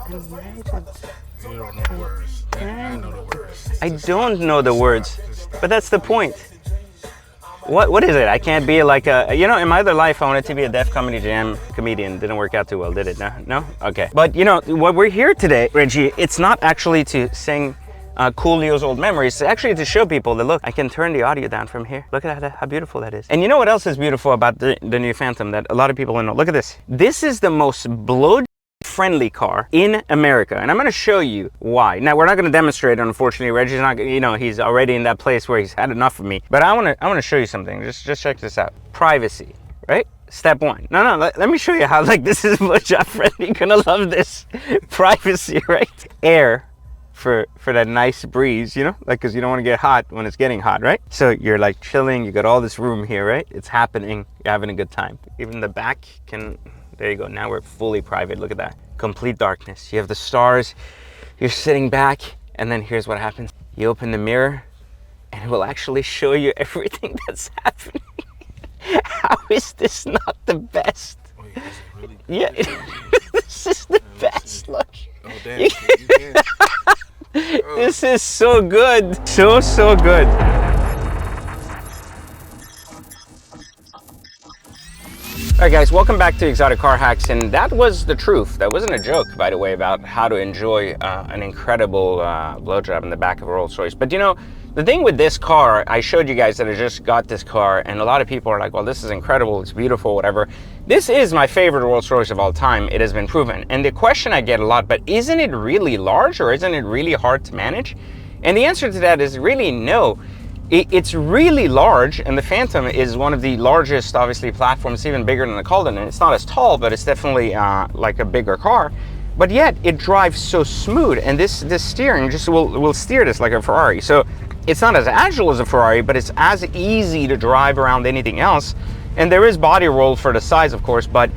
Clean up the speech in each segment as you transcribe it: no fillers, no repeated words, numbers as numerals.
You don't know the words. I know the words. I don't know the words, but that's the point. What is it? I can't be like a, you know, in my other life I wanted to be a Def Comedy Jam comedian. Didn't work out too well, did it? No? Okay. But you know, what we're here today, Reggie, it's not actually to sing Coolio's old memories. It's actually to show people that, look, I can turn the audio down from here. Look at that, how beautiful that is. And you know what else is beautiful about the new Phantom that a lot of people don't know? Look at this. This is the most blow friendly car in America, and I'm going to show you why. Now, we're not going to demonstrate, unfortunately. Reggie's not, you know, he's already in that place where he's had enough of me. But I want to show you something. Just check this out. Privacy, right? Step one. No, let me show you how, like, this is blowjob friendly. You're gonna love this. Privacy, right? Air for that nice breeze, you know, like, because you don't want to get hot when it's getting hot, right? So you're like chilling. You got all this room here, right? It's happening. You're having a good time. Even the back can. There you go. Now we're fully private. Look at that. Complete darkness. You have the stars. You're sitting back, and then here's what happens. You open the mirror, and it will actually show you everything that's happening. How is this not the best? Wait, is it really good? Yeah, this is the best. Look. Oh, damn. You can. This is so good. So good. All right, guys, welcome back to Exotic Car Hacks, and that was the truth. That wasn't a joke, by the way, about how to enjoy an incredible blowjob in the back of a Rolls-Royce. But you know, the thing with this car, I showed you guys that I just got this car, and a lot of people are like, well, this is incredible, it's beautiful, whatever. This is my favorite Rolls-Royce of all time. It has been proven. And the question I get a lot, but isn't it really large, or isn't it really hard to manage? And the answer to that is really no. It's really large, and the Phantom is one of the largest, obviously, platforms, even bigger than the Cullinan. It's not as tall, but it's definitely like a bigger car. But yet, it drives so smooth, and this steering just will steer this like a Ferrari. So it's not as agile as a Ferrari, but it's as easy to drive around anything else. And there is body roll for the size, of course, but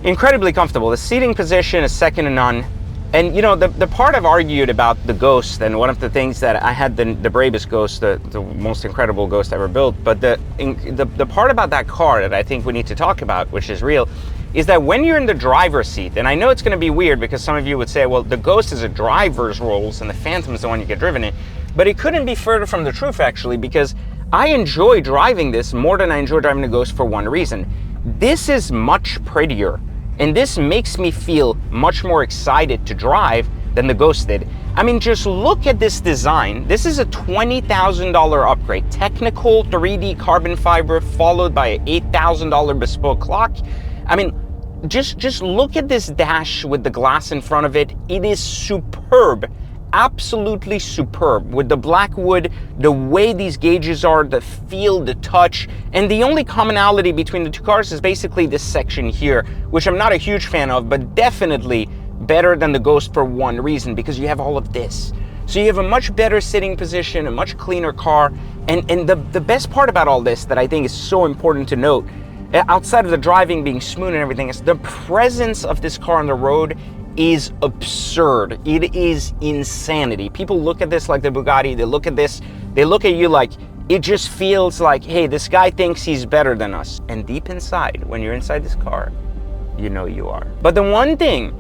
incredibly comfortable. The seating position is second to none. And you know, the part I've argued about the Ghost, and one of the things that I had the bravest Ghost, the most incredible Ghost ever built, but the part about that car that I think we need to talk about, which is real, is that when you're in the driver's seat, and I know it's going to be weird because some of you would say, well, the Ghost is a driver's Rolls and the Phantom is the one you get driven in, but it couldn't be further from the truth, actually, because I enjoy driving this more than I enjoy driving the Ghost for one reason. This is much prettier. And this makes me feel much more excited to drive than the Ghost did. I mean, just look at this design. This is a $20,000 upgrade. Technical 3D carbon fiber followed by an $8,000 bespoke clock. I mean, just look at this dash with the glass in front of it. It is superb. Absolutely superb, with the black wood, the way these gauges are, the feel, the touch, and the only commonality between the two cars is basically this section here, which I'm not a huge fan of, but definitely better than the Ghost for one reason, because you have all of this. So you have a much better sitting position, a much cleaner car, and the best part about all this that I think is so important to note, outside of the driving being smooth and everything, is the presence of this car on the road is absurd. It is insanity. People look at this like the Bugatti, they look at this, they look at you like, it just feels like, hey, this guy thinks he's better than us. And deep inside, when you're inside this car, you know you are. But the one thing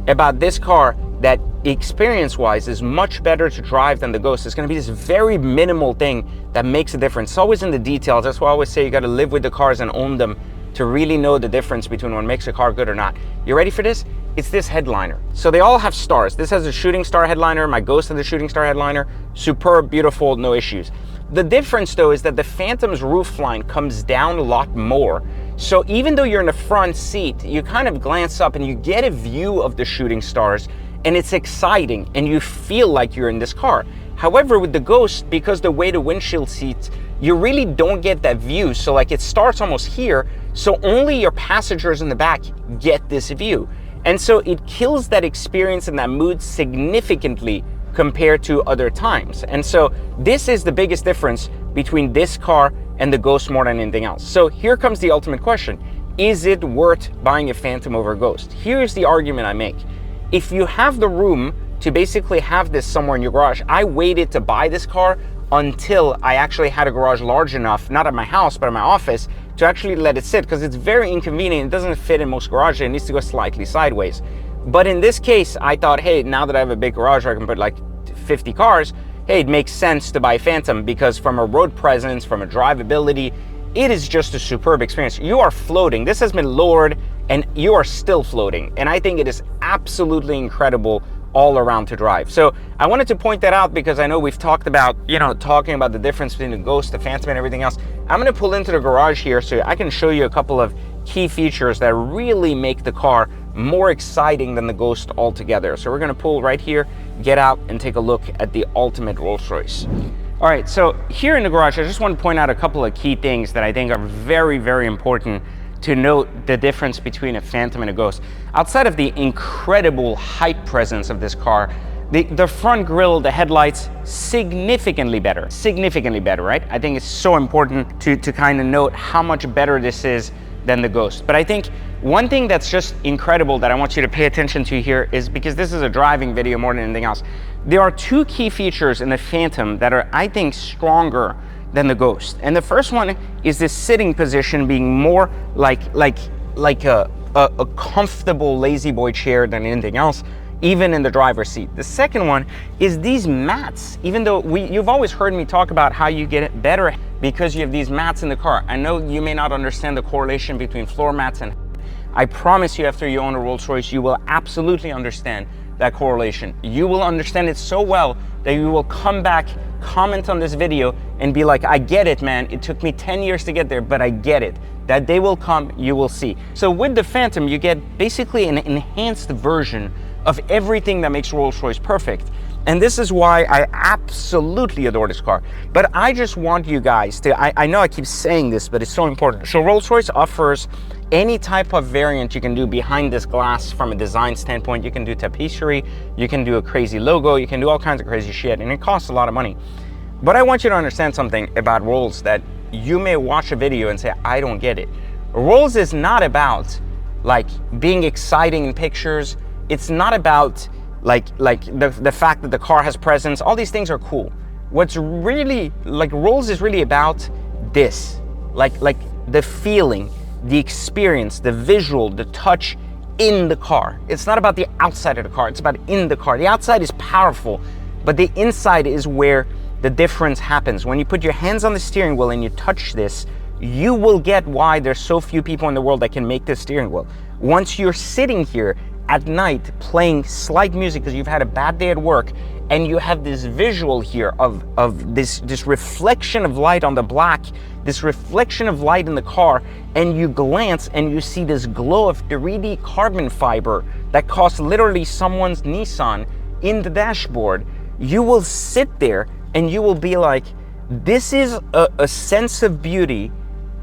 about this car that experience-wise is much better to drive than the Ghost is going to be this very minimal thing that makes a difference. It's always in the details. That's why I always say you got to live with the cars and own them to really know the difference between what makes a car good or not. You ready for this? It's this headliner. So they all have stars. This has a shooting star headliner. My Ghost has a shooting star headliner. Superb, beautiful, no issues. The difference though is that the Phantom's roofline comes down a lot more. So even though you're in the front seat, you kind of glance up and you get a view of the shooting stars, and it's exciting and you feel like you're in this car. However, with the Ghost, because the way the windshield seats, you really don't get that view. So like it starts almost here, so only your passengers in the back get this view. And so it kills that experience and that mood significantly compared to other times. And so this is the biggest difference between this car and the Ghost more than anything else. So here comes the ultimate question. Is it worth buying a Phantom over a Ghost? Here's the argument I make. If you have the room to basically have this somewhere in your garage, I waited to buy this car until I actually had a garage large enough, not at my house, but at my office, to actually let it sit, because it's very inconvenient. It doesn't fit in most garages. It needs to go slightly sideways. But in this case, I thought, hey, now that I have a big garage where I can put like 50 cars, hey, it makes sense to buy Phantom, because from a road presence, from a drivability, it is just a superb experience. You are floating. This has been lowered and you are still floating. And I think it is absolutely incredible all around to drive. So I wanted to point that out because I know we've talked about, talking about the difference between the Ghost, the Phantom, and everything else. I'm gonna pull into the garage here so I can show you a couple of key features that really make the car more exciting than the Ghost altogether. So we're gonna pull right here, get out, and take a look at the ultimate Rolls-Royce. All right, so here in the garage, I just want to point out a couple of key things that I think are very, very important to note the difference between a Phantom and a Ghost. Outside of the incredible height presence of this car, the front grille, the headlights, significantly better, right? I think it's so important to kind of note how much better this is than the Ghost. But I think one thing that's just incredible that I want you to pay attention to here is, because this is a driving video more than anything else, there are two key features in the Phantom that are, I think, stronger than the Ghost. And the first one is this sitting position being more like a comfortable lazy boy chair than anything else, even in the driver's seat. The second one is these mats. Even though you've always heard me talk about how you get it better because you have these mats in the car. I know you may not understand the correlation between floor mats and I promise you, after you own a Rolls-Royce, you will absolutely understand that correlation. You will understand it so well that you will come back, comment on this video, and be like, I get it, man. It took me 10 years to get there, but I get it. That day will come, you will see. So with the Phantom, you get basically an enhanced version of everything that makes Rolls-Royce perfect. And this is why I absolutely adore this car. But I just want you guys to, I know I keep saying this, but it's so important. So Rolls-Royce offers any type of variant you can do behind this glass from a design standpoint. You can do tapisserie, you can do a crazy logo, you can do all kinds of crazy shit, and it costs a lot of money. But I want you to understand something about Rolls that you may watch a video and say, I don't get it. Rolls is not about like being exciting in pictures. It's not about like the fact that the car has presence. All these things are cool. What's really, like, Rolls is really about this, like the feeling, the experience, the visual, the touch in the car. It's not about the outside of the car, it's about in the car. The outside is powerful, but the inside is where the difference happens. When you put your hands on the steering wheel and you touch this, you will get why there's so few people in the world that can make this steering wheel. Once you're sitting here at night playing slight music because you've had a bad day at work, and you have this visual here of this reflection of light on the black, this reflection of light in the car, and you glance and you see this glow of 3D carbon fiber that costs literally someone's Nissan in the dashboard, you will sit there and you will be like, this is a sense of beauty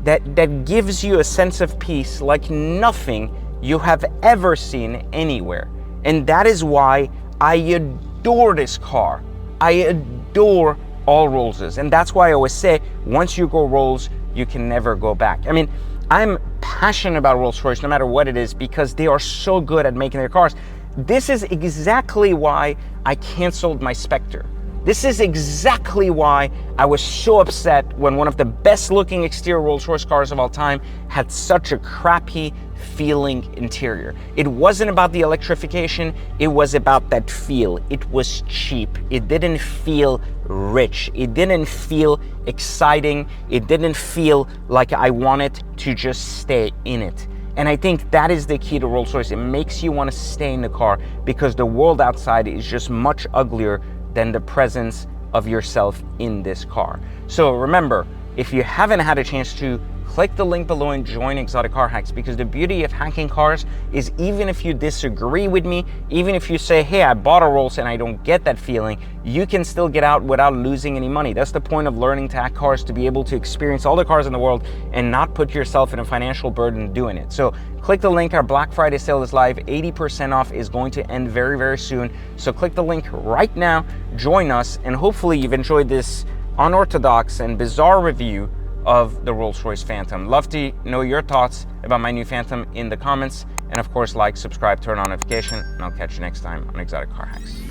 that gives you a sense of peace like nothing you have ever seen anywhere. And that is why I adore this car. I adore all Rollses. And that's why I always say, once you go Rolls, you can never go back. I mean, I'm passionate about Rolls-Royce no matter what it is, because they are so good at making their cars. This is exactly why I canceled my Spectre. This is exactly why I was so upset when one of the best looking exterior Rolls-Royce cars of all time had such a crappy feeling interior. It wasn't about the electrification, it was about that feel. It was cheap. It didn't feel rich. It didn't feel exciting. It didn't feel like I wanted to just stay in it. And I think that is the key to Rolls-Royce. It makes you want to stay in the car because the world outside is just much uglier than the presence of yourself in this car. So remember, if you haven't had a chance to, click the link below and join Exotic Car Hacks, because the beauty of hacking cars is, even if you disagree with me, even if you say, hey, I bought a Rolls and I don't get that feeling, you can still get out without losing any money. That's the point of learning to hack cars, to be able to experience all the cars in the world and not put yourself in a financial burden doing it. So click the link. Our Black Friday sale is live. 80% off is going to end very, very soon. So click the link right now, join us, and hopefully you've enjoyed this unorthodox and bizarre review of the Rolls-Royce Phantom. Love to know your thoughts about my new Phantom in the comments. And of course, like, subscribe, turn on notification, and I'll catch you next time on Exotic Car Hacks.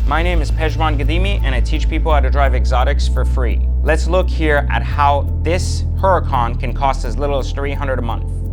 My name is Pejman Gadimi, and I teach people how to drive exotics for free. Let's look here at how this Huracan can cost as little as $300 a month.